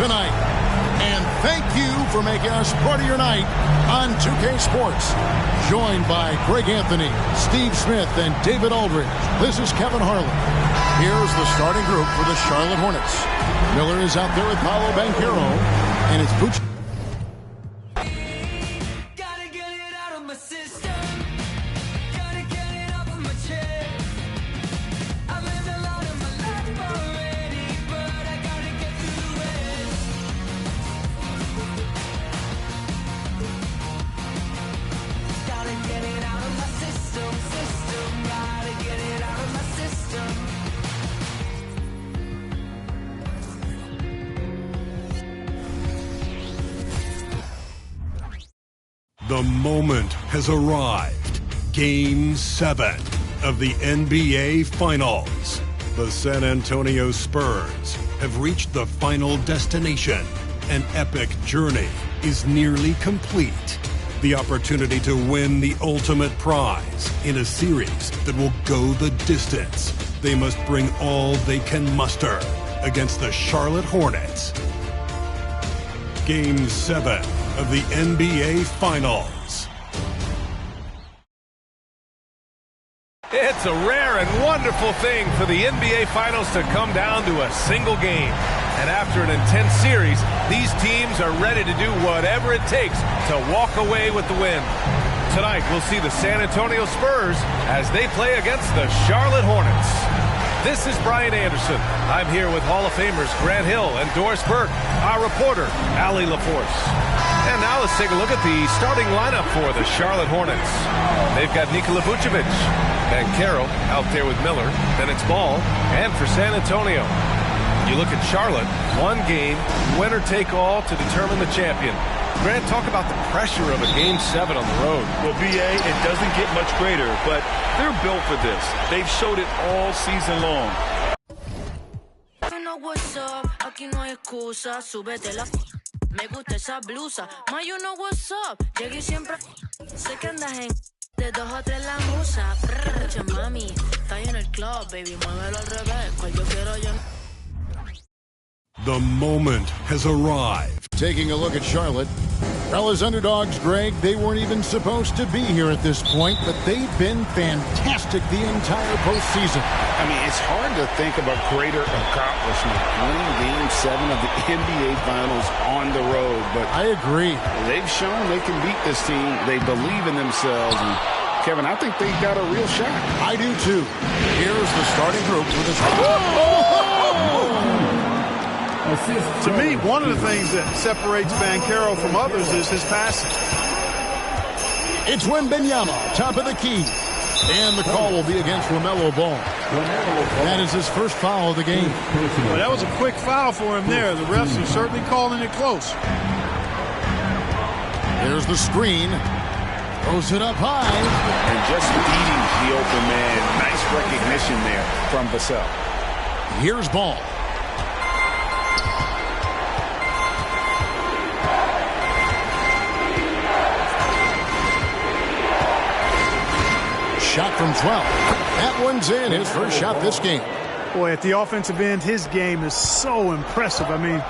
tonight. And thank you for making us part of your night on 2K Sports. Joined by Greg Anthony, Steve Smith, and David Aldridge, this is Kevin Harlan. Here's the starting group for the Charlotte Hornets. Miller is out there with Paolo Banchero, and it's Vucevic. The moment has arrived. Game 7 of the NBA Finals. The San Antonio Spurs have reached the final destination. An epic journey is nearly complete. The opportunity to win the ultimate prize in a series that will go the distance. They must bring all they can muster against the Charlotte Hornets. Game 7 of the NBA Finals. It's a rare and wonderful thing for the NBA Finals to come down to a single game. And after an intense series, these teams are ready to do whatever it takes to walk away with the win. Tonight, we'll see the San Antonio Spurs as they play against the Charlotte Hornets. This is Brian Anderson. I'm here with Hall of Famers Grant Hill and Doris Burke, our reporter, Allie LaForce. And now let's take a look at the starting lineup for the Charlotte Hornets. They've got Nikola Vucevic, Banchero out there with Miller, then it's Ball, and for San Antonio. You look at Charlotte, one game, winner take all to determine the champion. Grant, talk about the pressure of a Game 7 on the road. Well, B.A., it doesn't get much greater, but they're built for this. They've showed it all season long. Me gusta esa blusa, ma you know what's up. Llegué siempre, sé que andas en de 2 o 3 la musa. Che mami, está ahí en el club, baby, muévelo al revés. Cual yo quiero yo. The moment has arrived. Taking a look at Charlotte. Well, as underdogs, Greg, they weren't even supposed to be here at this point, but they've been fantastic the entire postseason. I mean, it's hard to think of a greater accomplishment, winning Game 7 of the NBA Finals on the road. But I agree. They've shown they can beat this team. They believe in themselves. And Kevin, I think they've got a real shot. I do, too. Here's the starting group for this. To me, one of the things that separates Banchero from others is his passing. It's Wembanyama, top of the key. And the call will be against LaMelo Ball. That is his first foul of the game. Well, that was a quick foul for him there. The refs are certainly calling it close. There's the screen. Throws it up high. And just beating the open man. Nice recognition there from Vassell. Here's Ball. Shot from 12. That one's in. His first shot this game. Boy, at the offensive end, his game is so impressive. I mean,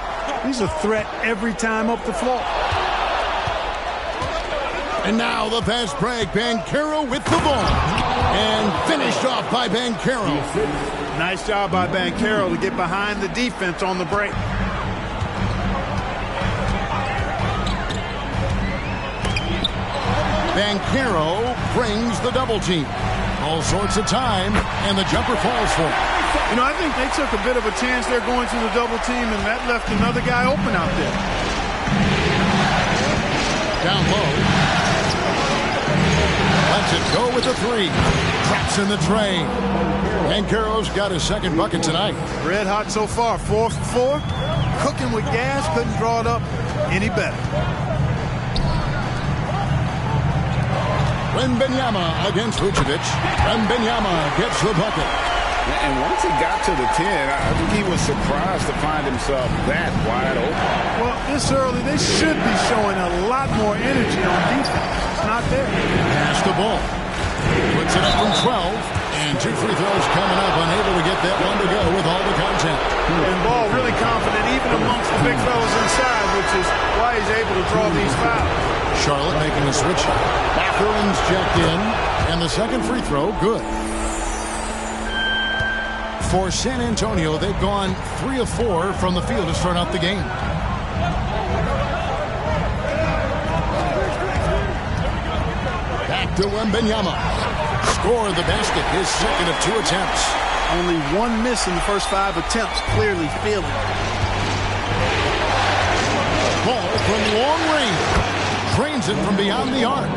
he's a threat every time up the floor. And now the fast break. Banchero with the ball. And finished off by Banchero. Nice job by Banchero to get behind the defense on the break. Banchero brings the double team. All sorts of time, and the jumper falls for him. You know, I think they took a bit of a chance there going to the double team, and that left another guy open out there. Down low. Lets it go with the 3. Traps in the tray. Banchero's got his second bucket tonight. Red hot so far. 4 for 4. Cooking with gas. Couldn't draw it up any better. Wembanyama against Vucevic. Wembanyama gets the bucket. And once he got to the 10, I think he was surprised to find himself that wide open. Well, this early, they should be showing a lot more energy on defense. It's not there. Pass the ball. Puts it up from 12. And 2 free throws coming up. Unable to get that one to go with all the content. And Ball really confident even amongst the big fellas inside, which is why he's able to draw these fouls. Charlotte making a switch. Mathurin's checked in, and the second free throw, good. For San Antonio, they've gone 3 of 4 from the field to start out the game. Back to Wembanyama. Score the basket, his second of 2 attempts. Only 1 miss in the first 5 attempts, clearly failing. Ball from long range. Drains it from beyond the arc.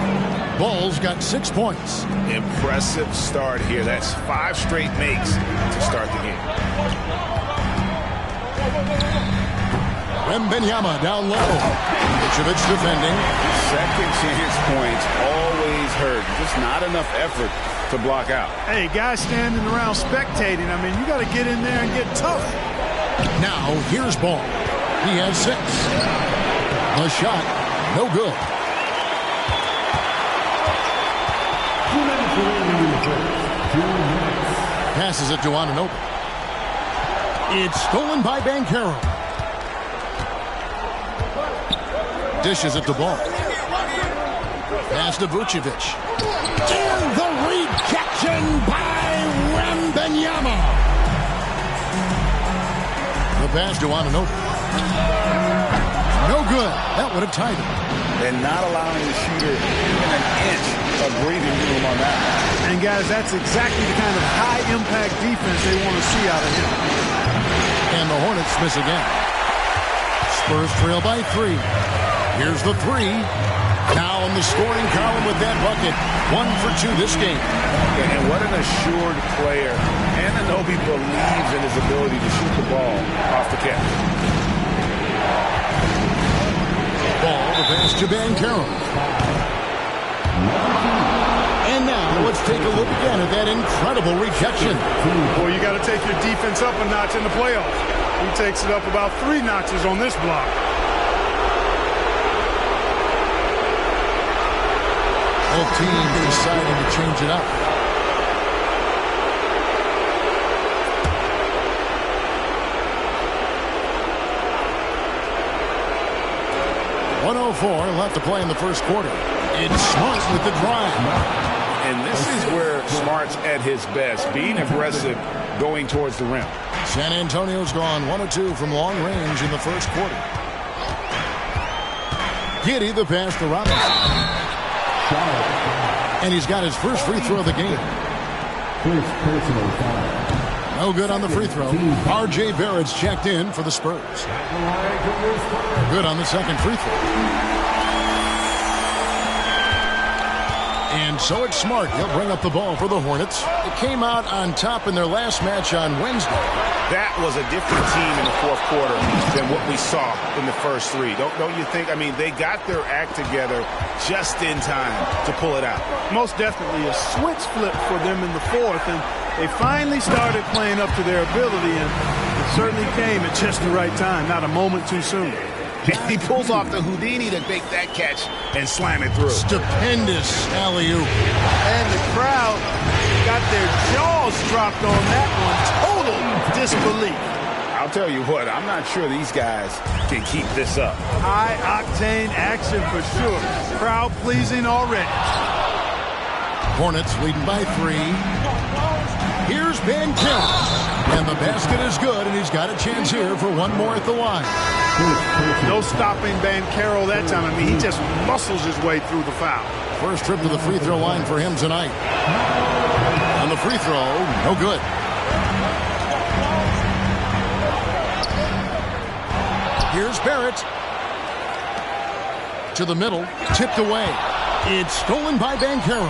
Ball's got 6 points. Impressive start here. That's 5 straight makes to start the game. Wembanyama down low. Vucevic defending. Second chance points always hurt. Just not enough effort to block out. Hey, guys standing around spectating. I mean, you got to get in there and get tough. Now, here's Ball. He has 6. The shot, no good. Passes it to Anunoby. It's stolen by Banchero. Dishes it to Ball. Pass to Vucevic. And the rejection by Wembanyama. The pass to Anunoby. No good. That would have tied it. And not allowing the shooter even an inch of breathing room on that. And guys, that's exactly the kind of high-impact defense they want to see out of him. And the Hornets miss again. Spurs trail by 3. Here's the 3. Now in the scoring column with that bucket. 1 for 2 this game. And what an assured player. Anunoby believes in his ability to shoot the ball off the catch. Ball, the pass to Banchero. And now let's take a look again at that incredible rejection. Boy, you got to take your defense up a notch in the playoffs. He takes it up about 3 notches on this block. Both teams deciding to change it up. .104 left to play in the first quarter. It's Smart with the drive. And this is where Smart's at his best, being aggressive, going towards the rim. San Antonio's gone 1 of 2 from long range in the first quarter. Giddey the pass to Robinson. And he's got his first free throw of the game. No good on the free throw. R.J. Barrett's checked in for the Spurs. Good on the second free throw. And so it's Smart. He'll bring up the ball for the Hornets. It came out on top in their last match on Wednesday. That was a different team in the fourth quarter than what we saw in the first 3. Don't you think? I mean, they got their act together just in time to pull it out. Most definitely a switch flip for them in the fourth, and they finally started playing up to their ability, and it certainly came at just the right time, not a moment too soon. He pulls off the Houdini to make that catch and slam it through. Stupendous alley-oop. And the crowd got their jaws dropped on that one. Total disbelief. I'll tell you what, I'm not sure these guys can keep this up. High-octane action for sure. Crowd-pleasing already. Hornets leading by 3. Here's Banchero. And the basket is good, and he's got a chance here for 1 more at the line. No stopping Banchero that time. I mean, he just muscles his way through the foul. First trip to the free throw line for him tonight. On the free throw, no good. Here's Barrett. To the middle, tipped away. It's stolen by Banchero.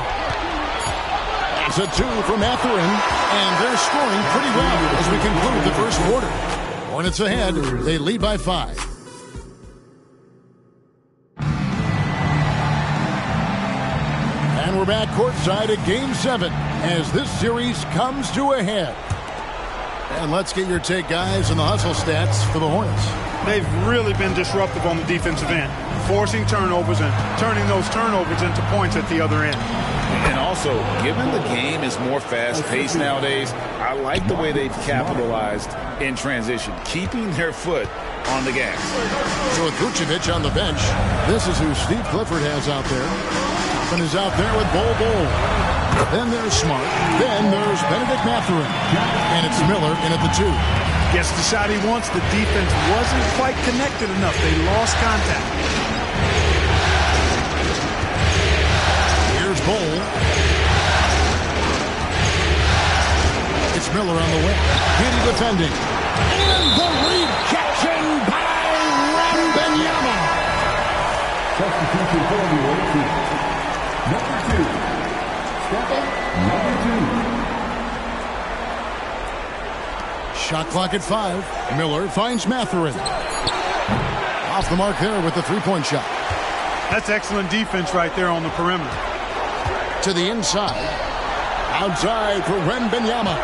It's a 2 from Mathurin, and they're scoring pretty well as we conclude the first quarter. Hornets ahead. They lead by 5. And we're back courtside at Game 7 as this series comes to a head. And let's get your take, guys, on the hustle stats for the Hornets. They've really been disruptive on the defensive end. forcing turnovers and turning those turnovers into points at the other end. And also, given the game is more fast-paced nowadays, I like the way they've capitalized in transition, keeping their foot on the gas. So with Vucevic on the bench, this is who Steve Clifford has out there. Toppin is out there with Bol Bol. Then there's Smart. Then there's Benedict Mathurin. And it's Miller in at the 2. Gets the shot he wants. The defense wasn't quite connected enough. They lost contact. Here's Bol. It's Miller on the wing. Giddy defending. And the rejection by Wembanyama. Substitution for the Warriors. Number 2. Step up, number 2. Shot clock at 5. Miller finds Mathurin. Off the mark there with the three-point shot. That's excellent defense right there on the perimeter. To the inside. Outside for Wembanyama.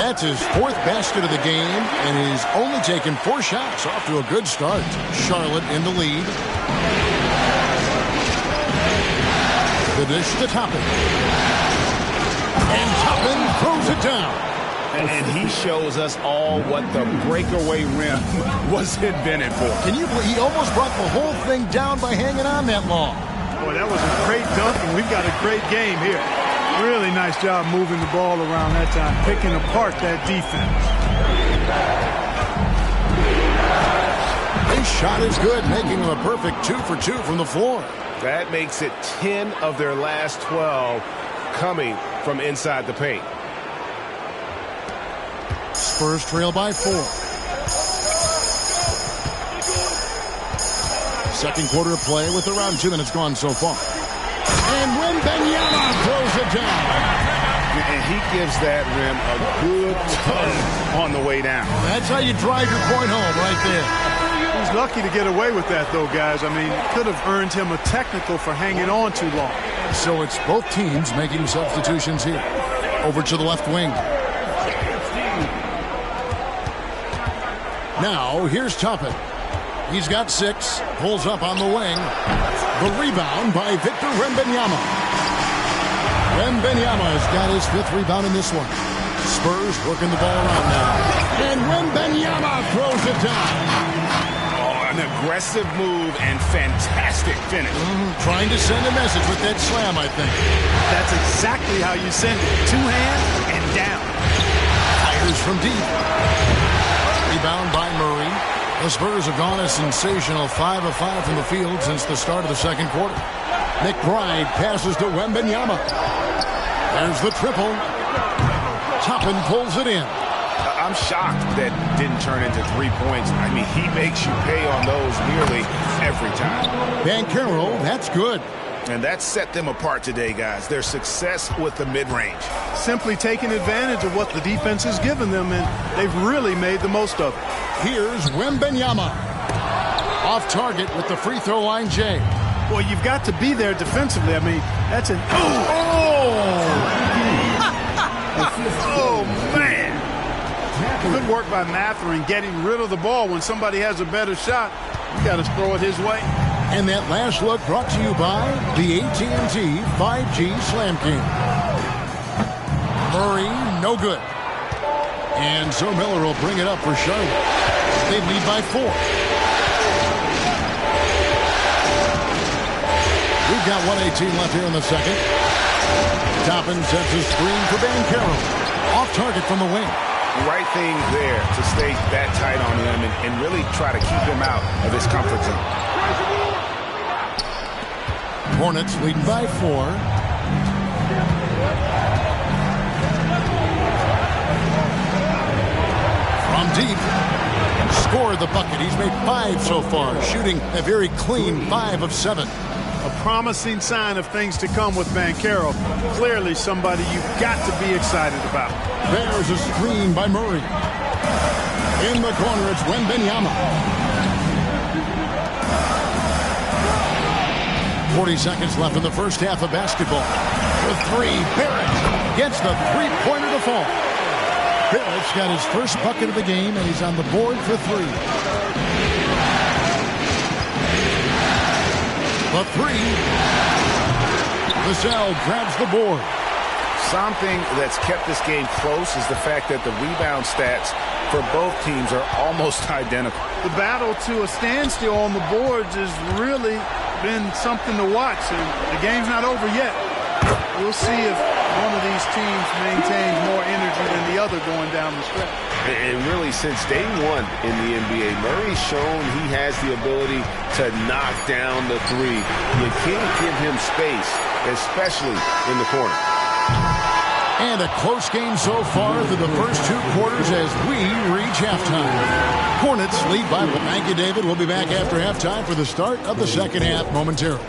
That's his 4th basket of the game, and he's only taken 4 shots. Off to a good start. Charlotte in the lead. The dish to Toppin. And Toppin throws it down. And he shows us all what the breakaway rim was invented for. Can you believe he almost brought the whole thing down by hanging on that long? Boy, that was a great dunk, and we've got a great game here. Really nice job moving the ball around that time, picking apart that defense. His shot is good, making him a perfect 2 for 2 from the floor. That makes it 10 of their last 12 coming from inside the paint. Spurs trail by 4. Second quarter of play with around 2 minutes gone so far. And Wembanyama throws it down. And he gives that rim a good tug on the way down. That's how you drive your point home right there. He's lucky to get away with that, though, guys. I mean, it could have earned him a technical for hanging on too long. So it's both teams making substitutions here. Over to the left wing. Now, here's Toppin. He's got 6. Pulls up on the wing. The rebound by Victor Wembanyama. Wembanyama has got his 5th rebound in this one. Spurs working the ball around now. And Wembanyama throws it down. Oh, an aggressive move and fantastic finish. Trying to send a message with that slam, I think. That's exactly how you send it. 2 hands and down. Fires from deep. Rebound by Murray. The Spurs have gone a sensational 5 of 5 from the field since the start of the second quarter. McBride passes to Wembanyama. There's the triple. Toppin pulls it in. I'm shocked that didn't turn into 3 points. I mean, he makes you pay on those nearly every time. Banchero, that's good. And that set them apart today, guys. Their success with the mid-range. Simply taking advantage of what the defense has given them, and they've really made the most of it. Here's Wembanyama. Off target with the free throw line, Jay. Well, you've got to be there defensively. I mean, that's an... Oh, man. Good work by Mathurin getting rid of the ball. When somebody has a better shot, you got to throw it his way. And that last look brought to you by the AT&T 5G Slam King. Murray, no good. And so Miller will bring it up for Charlotte. They lead by 4. We've got 1:18 left here in the second. Toppin sets a screen for Banchero. Off target from the wing. Right thing there to stay that tight on him and really try to keep him out of his comfort zone. Hornets leading by 4. From deep. Score the bucket. He's made 5 so far, shooting a very clean 5 of 7. A promising sign of things to come with Banchero. Clearly somebody you've got to be excited about. There's a screen by Murray. In the corner, it's Wembanyama. 40 seconds left in the first half of basketball. The 3, Barrett gets the three-pointer to fall. Barrett's got his first bucket of the game, and he's on the board for 3. The three. Vassell grabs the board. Something that's kept this game close is the fact that the rebound stats for both teams are almost identical. The battle to a standstill on the boards has really been something to watch. And the game's not over yet. We'll see if one of these teams maintains more energy than the other going down the stretch. And really, since day one in the NBA, Murray's shown he has the ability to knock down the three. You can't give him space, especially in the corner. And a close game so far through the first two quarters as we reach halftime. Hornets lead by one. Thank you, David. We'll be back after halftime for the start of the second half momentarily.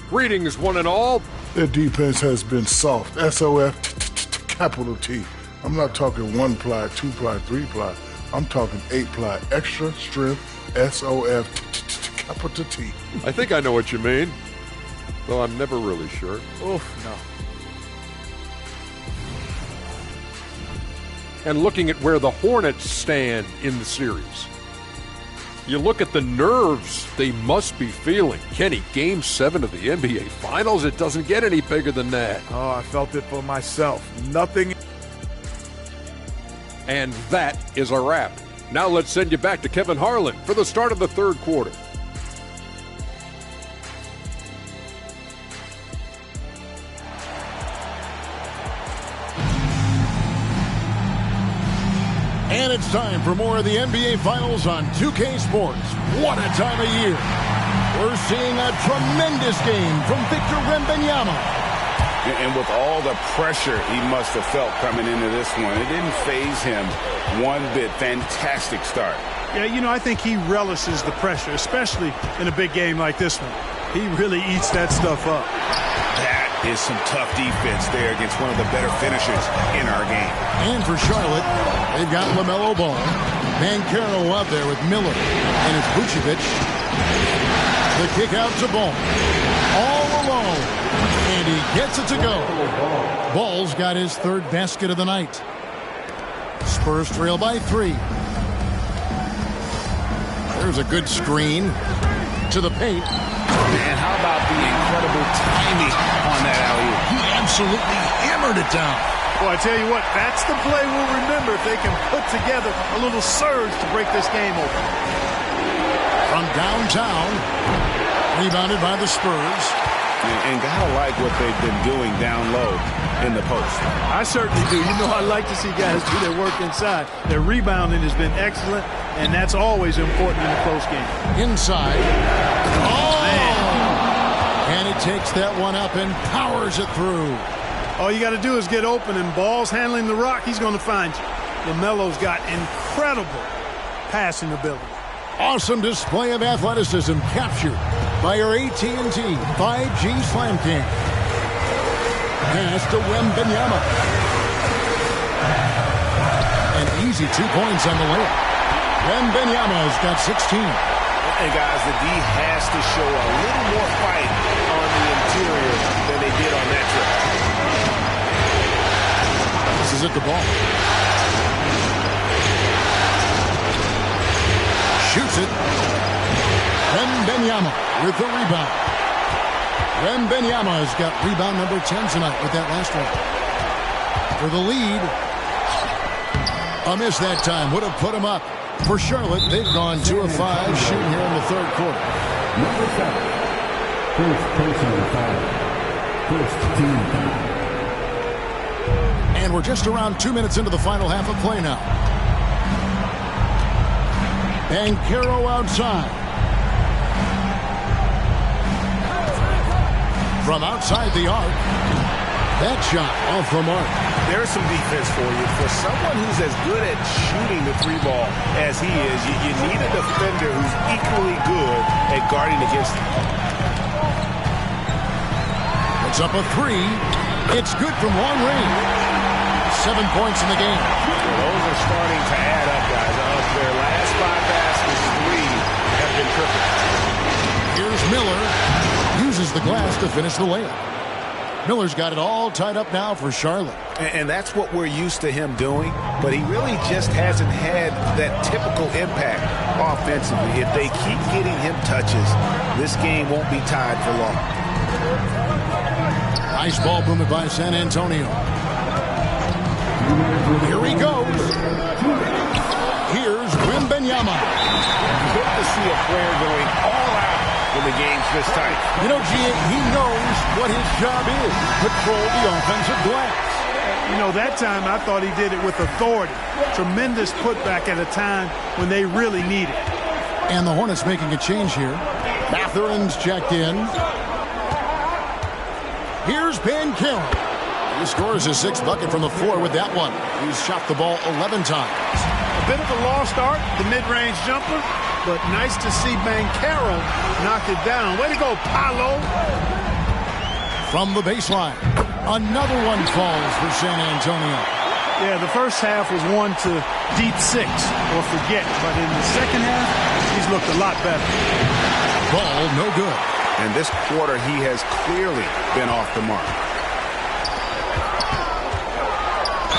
Greetings, one and all. Their defense has been soft. S-O-F, capital T. I'm not talking 1-ply, 2-ply, 3-ply. I'm talking 8-ply, extra strength, S-O-F, capital T. I think I know what you mean, though I'm never really sure. Oof, no. And looking at where the Hornets stand in the series, you look at the nerves they must be feeling. Kenny, Game 7 of the NBA Finals, it doesn't get any bigger than that. Oh, I felt it for myself. Nothing. And that is a wrap. Now let's send you back to Kevin Harlan for the start of the third quarter. And it's time for more of the NBA Finals on 2K Sports. What a time of year. We're seeing a tremendous game from Victor Wembanyama. And with all the pressure he must have felt coming into this one, it didn't faze him one bit. Fantastic start. Yeah, you know, I think he relishes the pressure, especially in a big game like this one. He really eats that stuff up. That is some tough defense there against one of the better finishers in our game. And for Charlotte, they've got LaMelo Ball. Banchero out there with Miller. And it's Vucevic. The kick out to Ball. All alone. And he gets it to go. Ball's got his third basket of the night. Spurs trail by 3. There's a good screen to the paint. And how about the incredible timing on that alley-oop? He absolutely hammered it down. Well, I tell you what, that's the play we'll remember if they can put together a little surge to break this game open. From downtown, rebounded by the Spurs. And gotta like what they've been doing down low in the post. I certainly do. You know, I like to see guys do their work inside. Their rebounding has been excellent, and that's always important in a close game. Inside. Oh! Man. And he takes that one up and powers it through. All you got to do is get open, and Ball's handling the rock. He's going to find you. LaMelo's got incredible passing ability. Awesome display of athleticism captured by our AT&T 5G Slam King. Pass to Wembanyama. An easy 2 points on the layup. Wembanyama's got 16. And guys, the D has to show a little more fight on the interior than they did on that trip. This is at the ball. Shoots it. Wembanyama with the rebound. Wembanyama has got rebound number 10 tonight with that last one. For the lead. A miss that time would have put him up. For Charlotte, they've gone 2 of 5 shooting here in the third quarter. Number 7. First personal foul. First team foul. And we're just around 2 minutes into the final half of play now. Banchero outside. From outside the arc. That shot off the mark. There's some defense for you. For someone who's as good at shooting the 3-ball as he is, you need a defender who's equally good at guarding against him. Puts up a 3. It's good from long range. 7 points in the game. Well, those are starting to add up, guys. Of their last 5 baskets, 3 have been perfect. Here's Miller. Uses the glass to finish the layup. Miller's got it all tied up now for Charlotte. And that's what we're used to him doing, but he really just hasn't had that typical impact offensively. If they keep getting him touches, this game won't be tied for long. Nice ball movement by San Antonio. Here he goes. Here's Wembanyama. Good to see a player going all out when the game's this tight. You know, he knows what his job is. Control the offensive glass. You know, that time I thought he did it with authority. Tremendous putback at a time when they really need it. And the Hornets making a change here. Matherin's checked in. Here's Banchero. He scores his 6th bucket from the floor with that one. He's shot the ball 11 times. A bit of a lost art, the mid-range jumper, but nice to see Banchero knock it down. Way to go, Paolo. From the baseline, another one falls for San Antonio. Yeah, the first half was one to deep 6 or forget, but in the second half, he's looked a lot better. Ball no good. And this quarter, he has clearly been off the mark.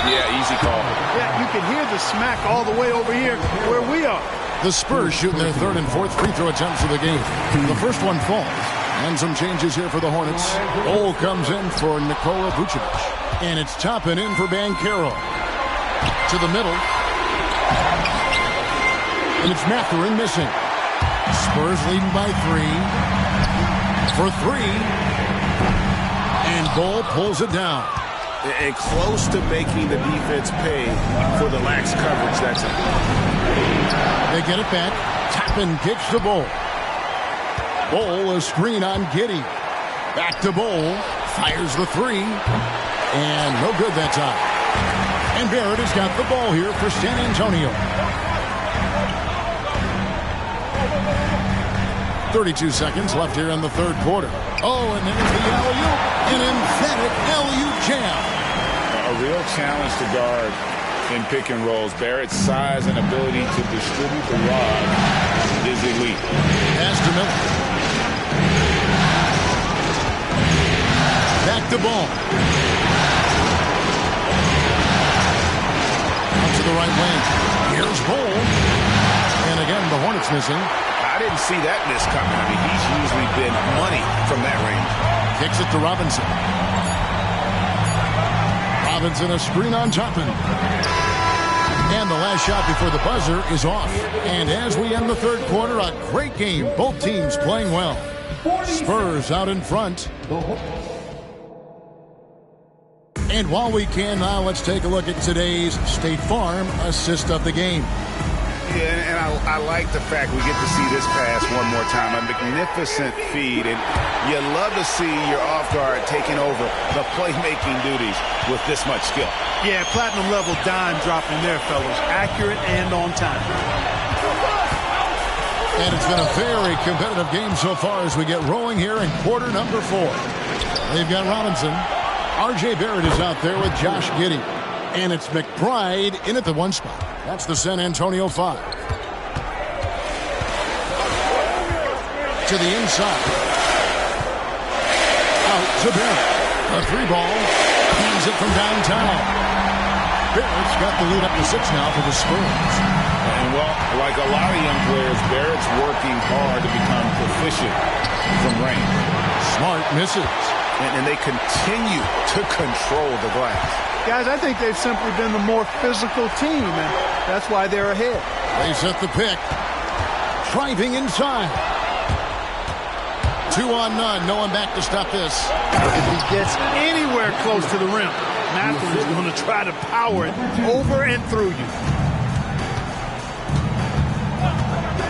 Yeah, easy call. Yeah, you can hear the smack all the way over here where we are. The Spurs shooting their 3rd and 4th free throw attempts of the game. The first one falls. And some changes here for the Hornets. Ole comes in for Nikola Vucevic. And it's Toppin in for Banchero. To the middle. And it's Matherin missing. Spurs leading by 3. For 3. And Ball pulls it down. And close to making the defense pay for the lax coverage. That's it. They get it back. Toppin kicks to Ball. Ball, a screen on Giddey. Back to Ball. Fires the 3. And no good that time. And Barrett has got the ball here for San Antonio. 32 seconds left here in the 3rd quarter. Oh, and there's the alley-oop. An emphatic alley-oop jam. A real challenge to guard in pick and rolls. Barrett's size and ability to distribute the rod is elite. Pass to Miller. Back to Ball. Up to the right wing. Here's Ball. And again, the Hornets missing. I didn't see that miss coming. I mean, he's usually been money from that range. Kicks it to Robinson. Robinson, a screen on Toppin. And the last shot before the buzzer is off. And as we end the 3rd quarter, a great game. Both teams playing well. Spurs out in front. And while we can now, let's take a look at today's State Farm assist of the game. Yeah, and I like the fact we get to see this pass one more time. A magnificent feed, and you love to see your off guard taking over the playmaking duties with this much skill. Yeah, platinum level dime dropping there, fellas. Accurate and on time. And it's been a very competitive game so far as we get rolling here in quarter number 4. They've got Robinson. R.J. Barrett is out there with Josh Giddey. And it's McBride in at the 1 spot. That's the San Antonio 5. To the inside. Out to Barrett. A 3-ball. Hands it from downtown. Barrett's got the lead up to 6 now for the Spurs. And, well, like a lot of young players, Barrett's working hard to become proficient from range. Smart misses. And they continue to control the glass. Guys, I think they've simply been the more physical team, and that's why they're ahead. They set the pick. Driving inside. 2 on none. No one back to stop this. If he gets anywhere close to the rim, Matherin's going to try to power it over and through you.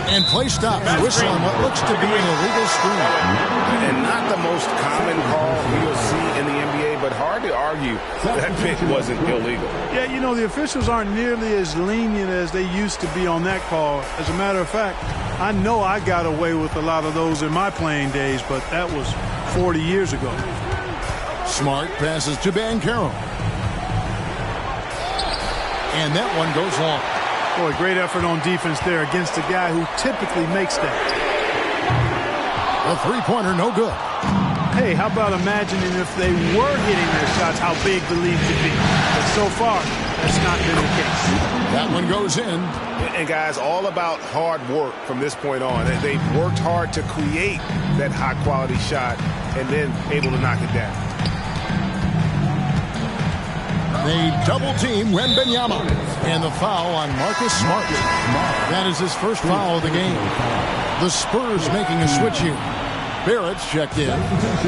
And play stops. Whistle on what looks to be an illegal screen. And not the most common call you'll see in the NBA, but hard to argue that pick wasn't illegal. Yeah, you know, the officials aren't nearly as lenient as they used to be on that call. As a matter of fact, I know I got away with a lot of those in my playing days, but that was 40 years ago. Smart passes to Banchero. And that one goes long. Boy, great effort on defense there against a guy who typically makes that. The three-pointer, no good. Hey, how about imagining if they were hitting their shots, how big the lead could be? But so far, that's not been the case. That one goes in. And guys, all about hard work from this point on. They've worked hard to create that high-quality shot and then able to knock it down. They double-team Wembanyama. And the foul on Marcus Smart. That is his first foul of the game. The Spurs making a switch here. Barrett's checked in.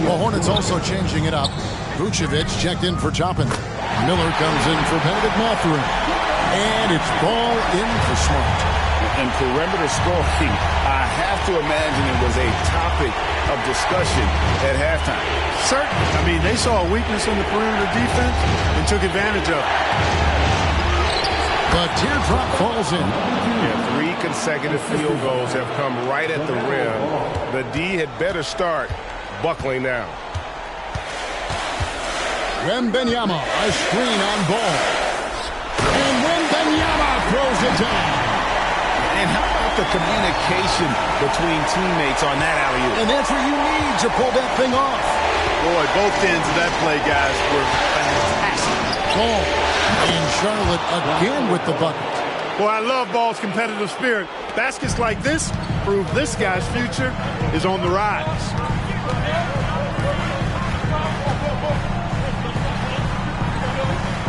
The Hornets also changing it up. Vucevic checked in for Toppin. Miller comes in for Benedict Mathurin. And it's ball in for Smart. And perimeter scoring, I have to imagine it was a topic of discussion at halftime. Certainly. I mean, they saw a weakness in the perimeter defense and took advantage of it. The teardrop falls in. Yeah, 3 consecutive field goals have come right at the rim. The D had better start buckling down. Wembanyama, a screen on ball. And Wembanyama throws it down. And how about the communication between teammates on that alley-oop? And that's what you need to pull that thing off. Boy, both ends of that play, guys, were fantastic. Ball. And Charlotte again with the bucket. Boy, I love Ball's competitive spirit. Baskets like this prove this guy's future is on the rise.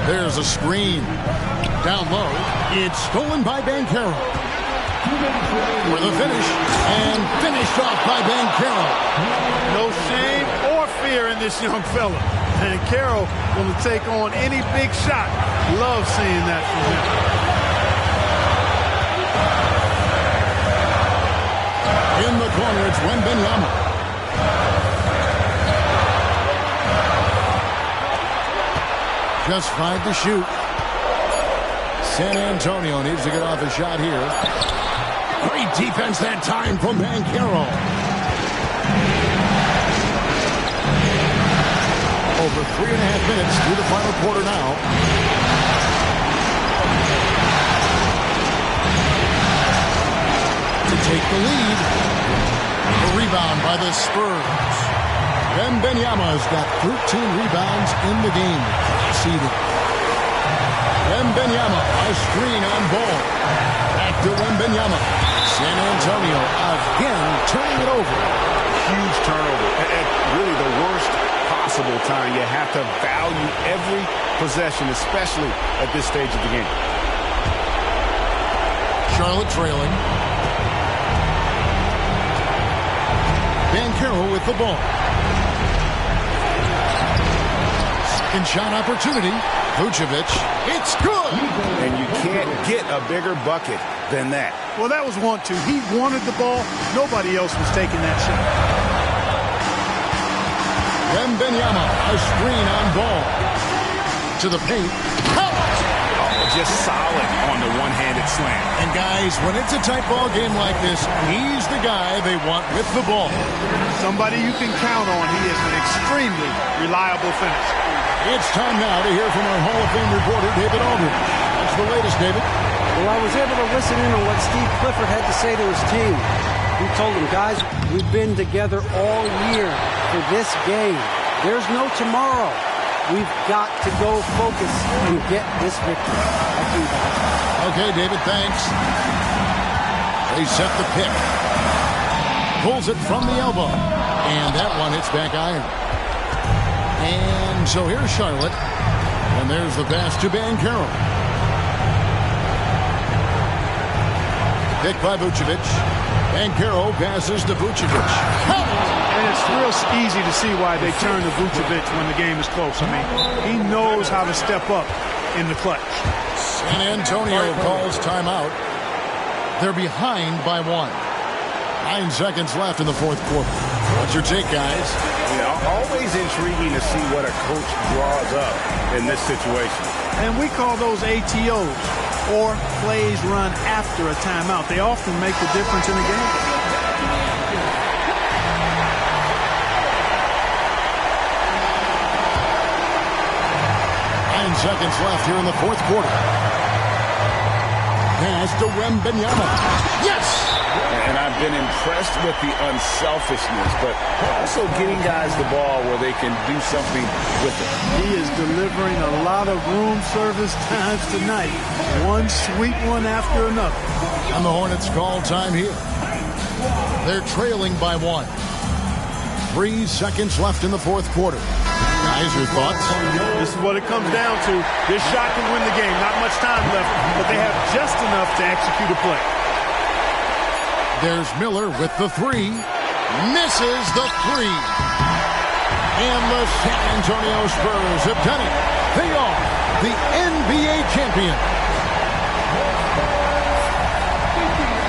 There's a screen. Down low. It's stolen by Banchero. For the finish. And finished off by Banchero. No shame or fear in this young fella. And Carroll going to take on any big shot. Love seeing that from him. In the corner, it's Wembanyama. Just 5 to shoot. San Antonio needs to get off a shot here. Great defense that time from Banchero. Over 3.5 minutes through the final quarter now. To take the lead. The rebound by the Spurs. Wembanyama's got 13 rebounds in the game. Seated. Wembanyama, a screen on ball. Back to Wembanyama. San Antonio again turning it over. Huge turnover. At really the worst possible time. You have to value every possession, especially at this stage of the game. Charlotte trailing. Banchero with the ball. Second shot opportunity. Vucevic. It's good. And you can't get a bigger bucket than that. Well, that was 1-2. He wanted the ball. Nobody else was taking that shot. Wembanyama, a screen on ball. To the paint. Just solid on the one-handed slam. And guys, when it's a tight ball game like this, he's the guy they want with the ball. Somebody you can count on. He is an extremely reliable finisher. It's time now to hear from our Hall of Fame reporter, David Aldridge. What's the latest, David? Well, I was able to listen in on what Steve Clifford had to say to his team. He told them, guys, we've been together all year for this game. There's no tomorrow. We've got to go focus and get this victory. Thank you, guys. Okay, David, thanks. They set the pick. Pulls it from the elbow. And that one hits back iron. And so here's Charlotte. And there's the pass to Banchero. Picked by Vucevic. Banchero passes to Vucevic. And it's real easy to see why they turn to Vucevic when the game is close. I mean, he knows how to step up in the clutch. San Antonio calls timeout. They're behind by 1. 9 seconds left in the fourth quarter. What's your take, guys? Always intriguing to see what a coach draws up in this situation. And we call those ATOs, or plays run after a timeout. They often make the difference in a game. Seconds left here in the fourth quarter. Pass to Wembanyama. Yes! And I been impressed with the unselfishness, but also getting guys the ball where they can do something with it. He is delivering a lot of room service times tonight. One sweet one after another. And the Hornets call time here. They're trailing by 1. 3 seconds left in the fourth quarter. Guys, your thoughts? This is what it comes down to. This shot can win the game. Not much time left, but they have just enough to execute a play. There's Miller with the 3. Misses the 3. And the San Antonio Spurs have done it. They are the NBA champion.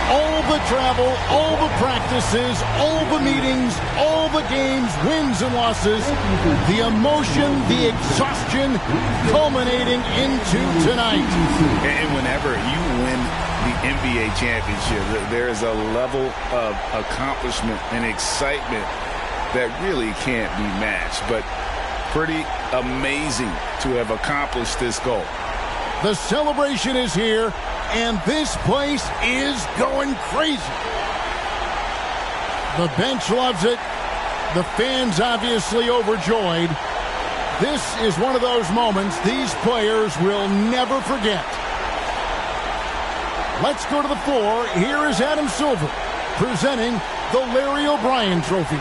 All the travel, all the practices, all the meetings, all the games, wins and losses, the emotion, the exhaustion culminating into tonight. And whenever you win the NBA championship, there is a level of accomplishment and excitement that really can't be matched. But pretty amazing to have accomplished this goal. The celebration is here, and this place is going crazy. The bench loves it. The fans obviously overjoyed. This is one of those moments these players will never forget. Let's go to the floor. Here is Adam Silver presenting the Larry O'Brien Trophy.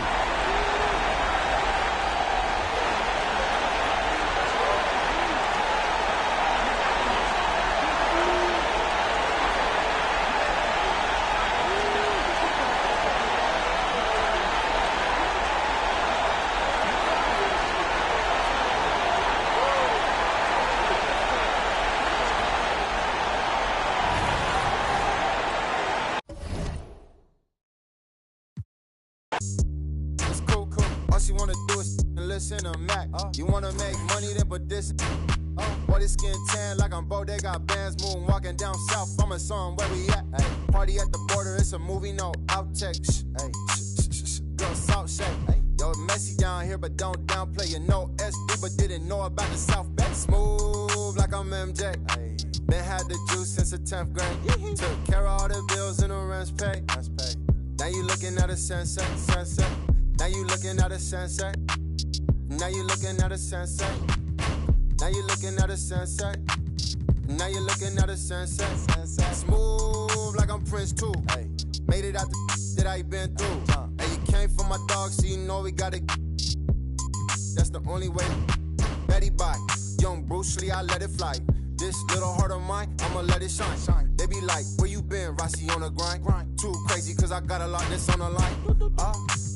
You wanna do is listen to Mac. You wanna make money, then put this. Boy, this skin tan like I'm Bo. They got bands moonwalking down south. I'm a song where we at. Ay. Party at the border, it's a movie, no outtakes. Girl, South Shake. Yo, messy down here, but don't downplay. You know SD, but didn't know about the South Bay. Smooth like I'm MJ. Ay. Been had the juice since the 10th grade. Took care of all the bills and the rent's paid. Now you looking at a sunset. Now you looking at a sunset. Now you looking at a sunset. Now you looking at a sunset. Now you looking at a sunset. Smooth like I'm Prince too. Ay. Made it out the that I been through. Hey, you came for my dog, so you know we gotta. That's the only way. Betty Bye, young Bruce Lee, I let it fly. This little heart of mine, I'ma let it shine. They be like, where you been, Rossi on the grind? Too crazy, cause I got a lot that's on the line.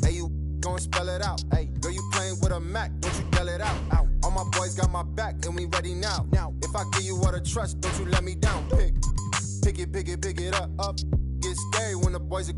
Hey, you gon' spell it out. Hey, girl, you playing with a Mac, don't you yell it out. All my boys got my back, and we ready now. If I give you all the trust, don't you let me down. Pick it up. Get scary when the boys are